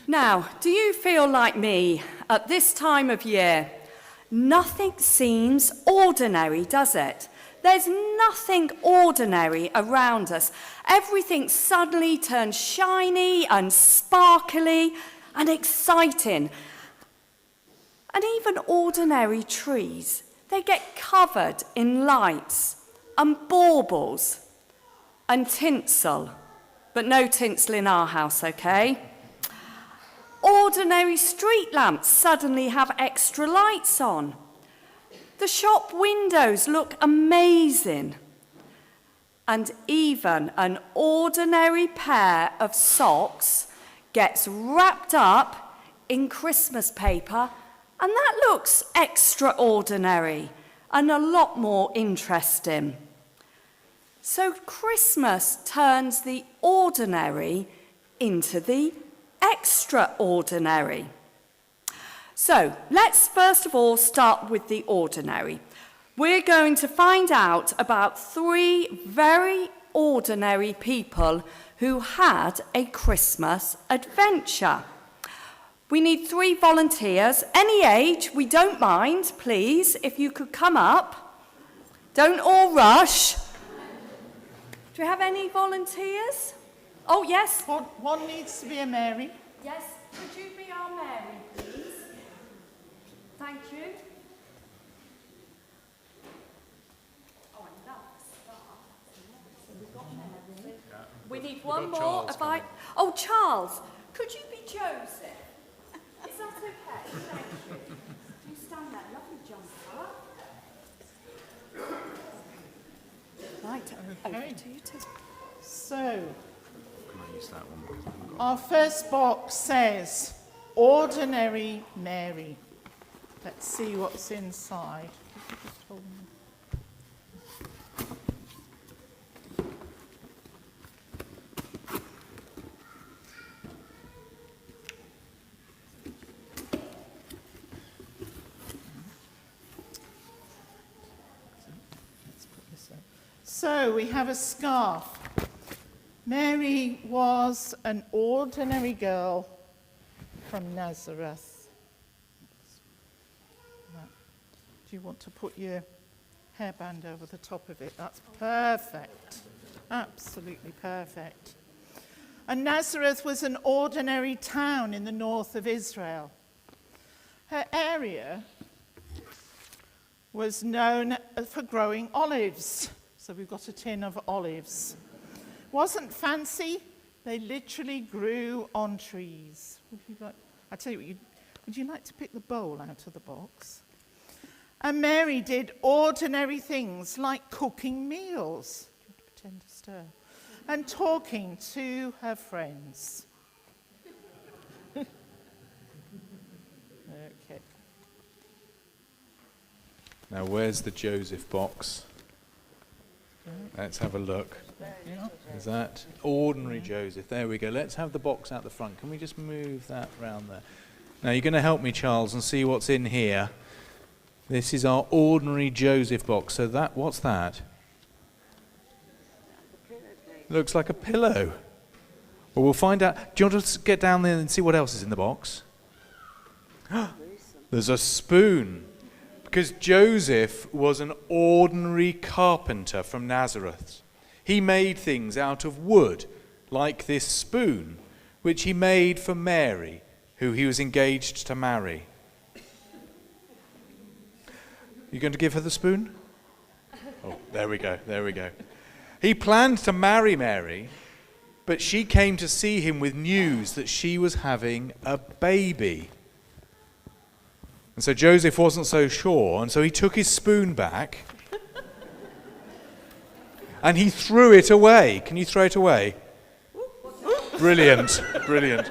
Now, do you feel like me at this time of year? Nothing seems ordinary, does it? There's nothing ordinary around us. Everything suddenly turns shiny and sparkly and exciting. And even ordinary trees, they get covered in lights and baubles and tinsel. But no tinsel in our house, okay? Ordinary street lamps suddenly have extra lights on. The shop windows look amazing. And even an ordinary pair of socks gets wrapped up in Christmas paper, and that looks extraordinary and a lot more interesting. So Christmas turns the ordinary into the extraordinary. So let's first of all start with the ordinary. We're going to find out about 3 very ordinary people who had a Christmas adventure. We need 3 volunteers, any age, we don't mind, please, if you could come up. Don't all rush. Do we have any volunteers? Oh, yes. One needs to be a Mary. Yes, could you be our Mary, please? Thank you. Oh, I love the star. So we've got Mary. We need one more. Oh, Charles, could you be Joseph? Is that okay? Thank you. You stand there, lovely jumper. Right, Okay. over to you two. So, Can I use that one because I haven't got our first box says, Ordinary Mary. Let's see what's inside. So we have a scarf. Mary was an ordinary girl from Nazareth. Do you want to put your hairband over the top of it? That's perfect. Absolutely perfect. And Nazareth was an ordinary town in the north of Israel. Her area was known for growing olives. So we've got a tin of olives. Wasn't fancy. They literally grew on trees. I tell you what, would you like to pick the bowl out of the box? And Mary did ordinary things like cooking meals, pretend to stir, and talking to her friends. Okay. Now, where's the Joseph box? Let's have a look. Is that ordinary Joseph? There we go. Let's have the box out the front. Can we just move that round there? Now, you're going to help me, Charles, and see what's in here. This is our ordinary Joseph box. So what's that? Looks like a pillow. Well, we'll find out. Do you want to get down there and see what else is in the box? There's a spoon. Because Joseph was an ordinary carpenter from Nazareth. He made things out of wood, like this spoon, which he made for Mary, who he was engaged to marry. You going to give her the spoon? Oh, there we go, there we go. He planned to marry Mary, but she came to see him with news that she was having a baby. And so Joseph wasn't so sure, and so he took his spoon back and he threw it away. Can you throw it away? Brilliant, brilliant.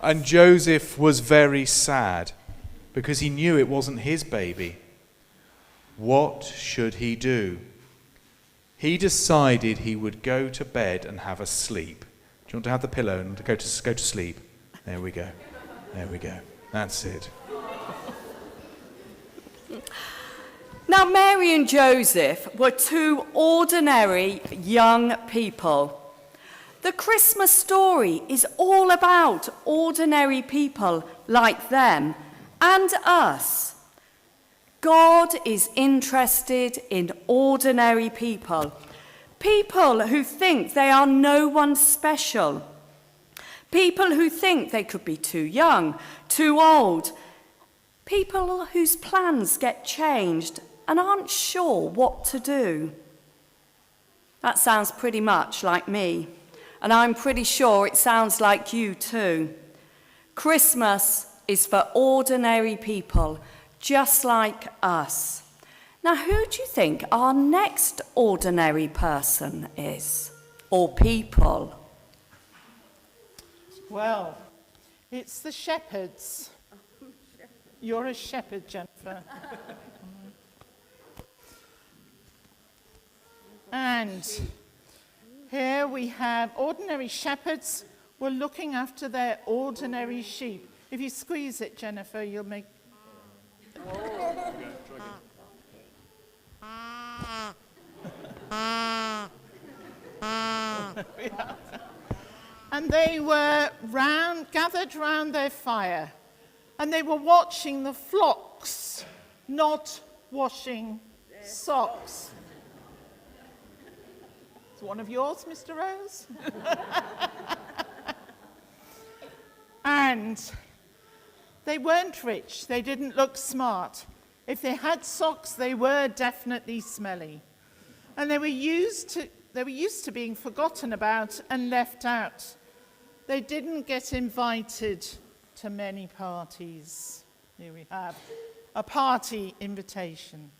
And Joseph was very sad because he knew it wasn't his baby. What should he do? He decided he would go to bed and have a sleep. Do you want to have the pillow and go to sleep? There we go. There we go. That's it. Now, Mary and Joseph were 2 ordinary young people. The Christmas story is all about ordinary people like them and us. God is interested in ordinary people, people who think they are no one special, people who think they could be too young, too old, people whose plans get changed and aren't sure what to do. That sounds pretty much like me, and I'm pretty sure it sounds like you too. Christmas is for ordinary people, just like us. Now, who do you think our next ordinary person is, or people? Well, it's the shepherds. You're a shepherd, Jennifer. And here we have ordinary shepherds were looking after their ordinary sheep. If you squeeze it, Jennifer, you'll make... And they were gathered round their fire, and they were watching the flocks, not washing socks. Is one of yours, Mr. Rose? And they weren't rich. They didn't look smart. If they had socks, they were definitely smelly. And they were used to being forgotten about and left out. They didn't get invited to many parties. Here we have a party invitation.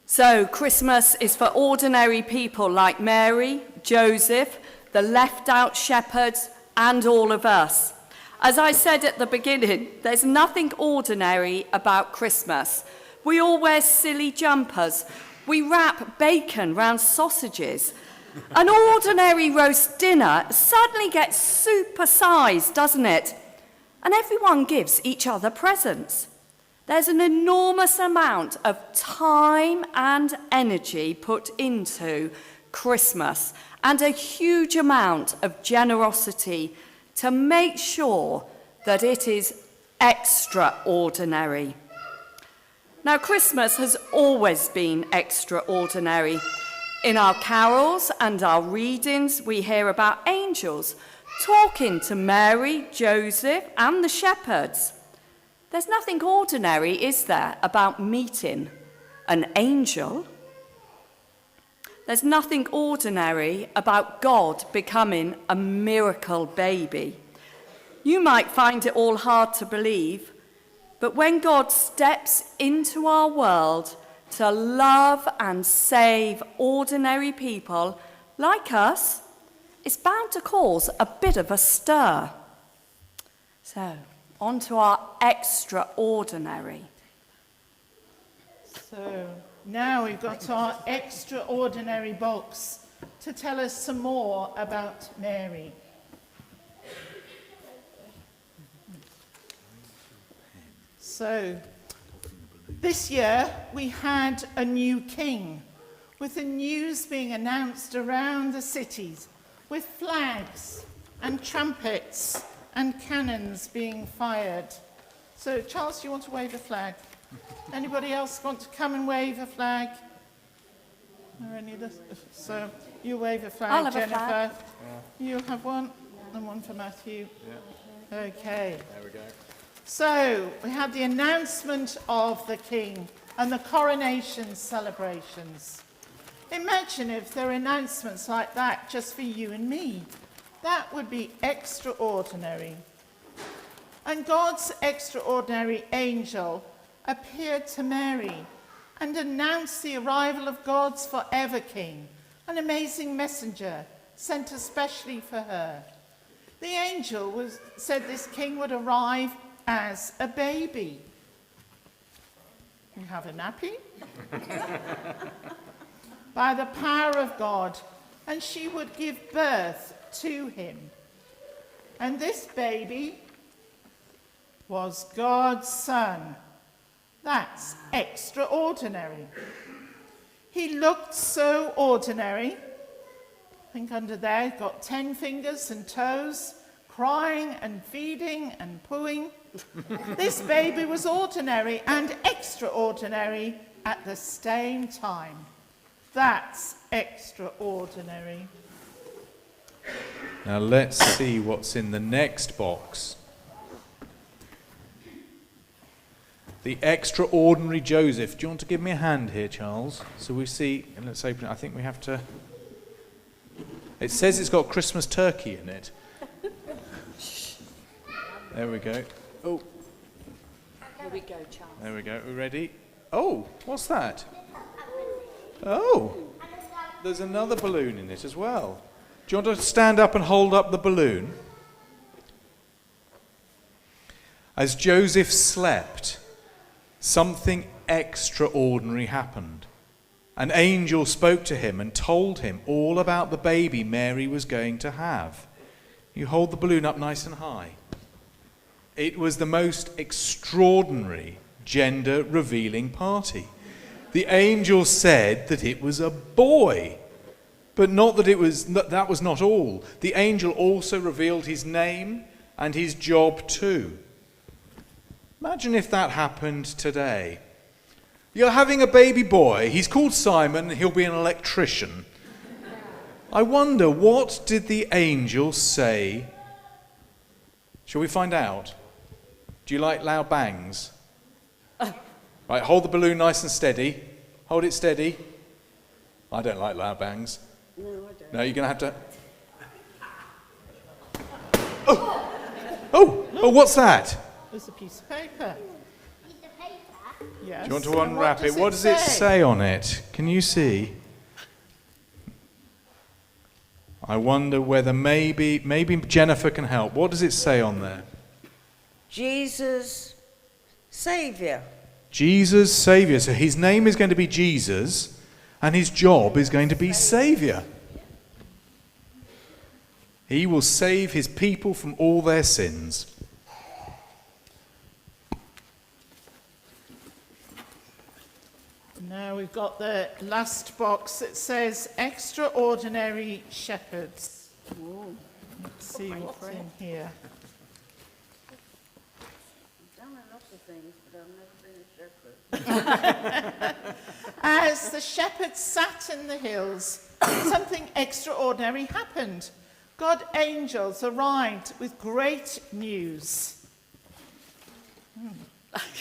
So Christmas is for ordinary people like Mary, Joseph, the left out shepherds, and all of us. As I said at the beginning, there's nothing ordinary about Christmas. We all wear silly jumpers. We wrap bacon round sausages. An ordinary roast dinner suddenly gets super-sized, doesn't it? And everyone gives each other presents. There's an enormous amount of time and energy put into Christmas and a huge amount of generosity to make sure that it is extraordinary. Now, Christmas has always been extraordinary. In our carols and our readings, we hear about angels talking to Mary, Joseph, and the shepherds. There's nothing ordinary, is there, about meeting an angel? There's nothing ordinary about God becoming a miracle baby. You might find it all hard to believe, but when God steps into our world to love and save ordinary people like us, it's bound to cause a bit of a stir. So, on to our extraordinary. So now we've got our extraordinary box to tell us some more about Mary. So this year we had a new king, with the news being announced around the cities, with flags and trumpets and cannons being fired. So, Charles, do you want to wave a flag? Anybody else want to come and wave a flag? Or any of this? So, you wave a flag, I'll have Jennifer. a flag. Yeah. You have one, and one for Matthew. Yeah. Okay. There we go. So, we had the announcement of the king and the coronation celebrations. Imagine if there were announcements like that just for you and me. That would be extraordinary. And God's extraordinary angel appeared to Mary and announced the arrival of God's forever king, an amazing messenger sent especially for her. The angel said this king would arrive as a baby. You have a nappy? By the power of God, and she would give birth to him. And this baby was God's son. That's extraordinary. He looked so ordinary. I think under there, got 10 fingers and toes, crying and feeding and pooing. This baby was ordinary and extraordinary at the same time. That's extraordinary. Now let's see what's in the next box. The extraordinary Joseph. Do you want to give me a hand here, Charles? So we see, and let's open it. I think we have to. It says it's got Christmas turkey in it. There we go. Oh. Here we go, Charles. There we go. We ready? Oh, what's that? Oh, there's another balloon in it as well. Do you want to stand up and hold up the balloon? As Joseph slept, something extraordinary happened. An angel spoke to him and told him all about the baby Mary was going to have. You hold the balloon up nice and high. It was the most extraordinary gender-revealing party. The angel said that it was a boy, but not that that was not all. The angel also revealed his name and his job too. Imagine if that happened today. You're having a baby boy. He's called Simon, and he'll be an electrician. I wonder, what did the angel say? Shall we find out? Do you like loud bangs? Right, hold the balloon nice and steady. Hold it steady. I don't like loud bangs. No, I don't. No, you're going to have to... Oh, what's that? There's a piece of paper. Piece of paper? Yes. Do you want to And unwrap it? What does it say on it? Can you see? I wonder whether maybe Jennifer can help. What does it say on there? Jesus, Saviour. Jesus, Saviour. So his name is going to be Jesus, and his job is going to be Saviour. He will save his people from all their sins. Now we've got the last box that says extraordinary shepherds. Let's see what's in here. I've done a lot of things, but I've never been a shepherd. As the shepherds sat in the hills, something extraordinary happened. God angels arrived with great news.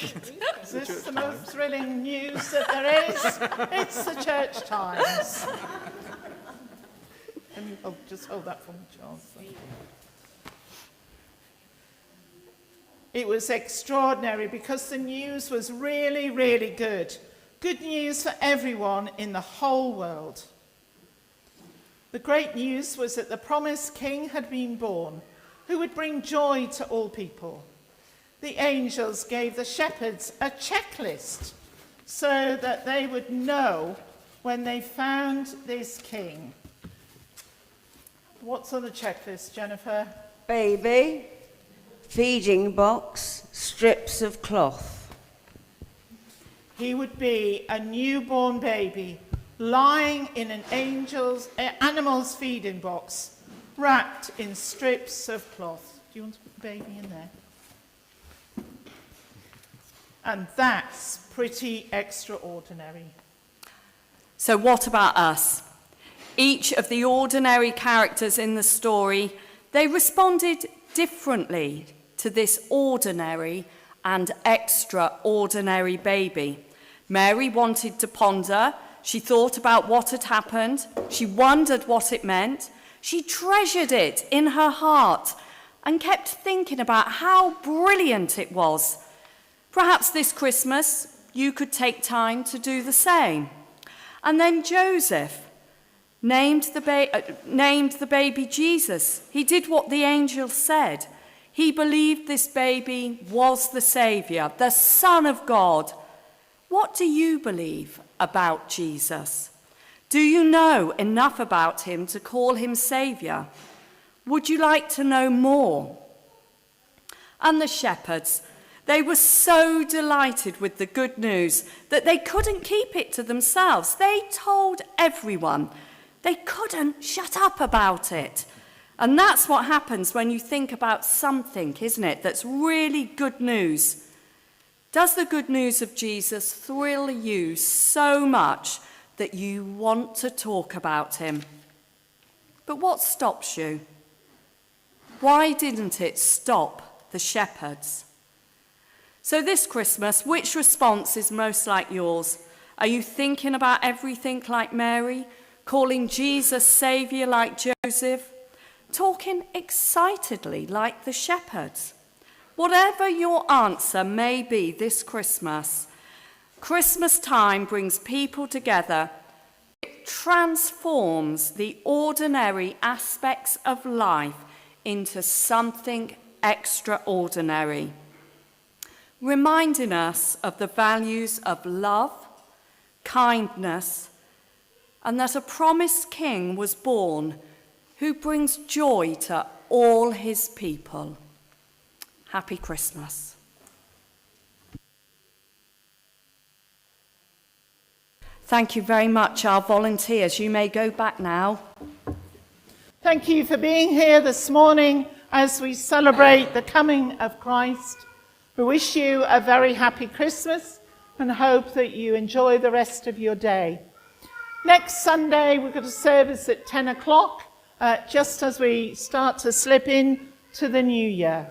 Is this the most thrilling news that there is? It's the Church Times. Can you just hold that for me, Charles? It was extraordinary because the news was really, really good. Good news for everyone in the whole world. The great news was that the promised king had been born, who would bring joy to all people. The angels gave the shepherds a checklist so that they would know when they found this king. What's on the checklist, Jennifer? Baby, feeding box, strips of cloth. He would be a newborn baby lying in an animal's feeding box, wrapped in strips of cloth. Do you want to put the baby in there? And that's pretty extraordinary. So what about us? Each of the ordinary characters in the story, they responded differently to this ordinary and extraordinary baby. Mary wanted to ponder. She thought about what had happened. She wondered what it meant. She treasured it in her heart and kept thinking about how brilliant it was. Perhaps this Christmas you could take time to do the same. And then Joseph named the baby Jesus. He did what the angel said. He believed this baby was the Saviour, the Son of God. What do you believe about Jesus? Do you know enough about him to call him Saviour? Would you like to know more? And the shepherds, They were so delighted with the good news that they couldn't keep it to themselves. They told everyone. They couldn't shut up about it. And that's what happens when you think about something, isn't it, that's really good news. Does the good news of Jesus thrill you so much that you want to talk about him? But what stops you? Why didn't it stop the shepherds? So this Christmas, which response is most like yours? Are you thinking about everything like Mary? Calling Jesus Saviour like Joseph? Talking excitedly like the shepherds? Whatever your answer may be this Christmas, Christmas time brings people together. It transforms the ordinary aspects of life into something extraordinary, reminding us of the values of love, kindness, and that a promised king was born who brings joy to all his people. Happy Christmas. Thank you very much, our volunteers. You may go back now. Thank you for being here this morning as we celebrate the coming of Christ. We wish you a very happy Christmas and hope that you enjoy the rest of your day. Next Sunday, we've got a service at 10 o'clock, just as we start to slip in to the new year.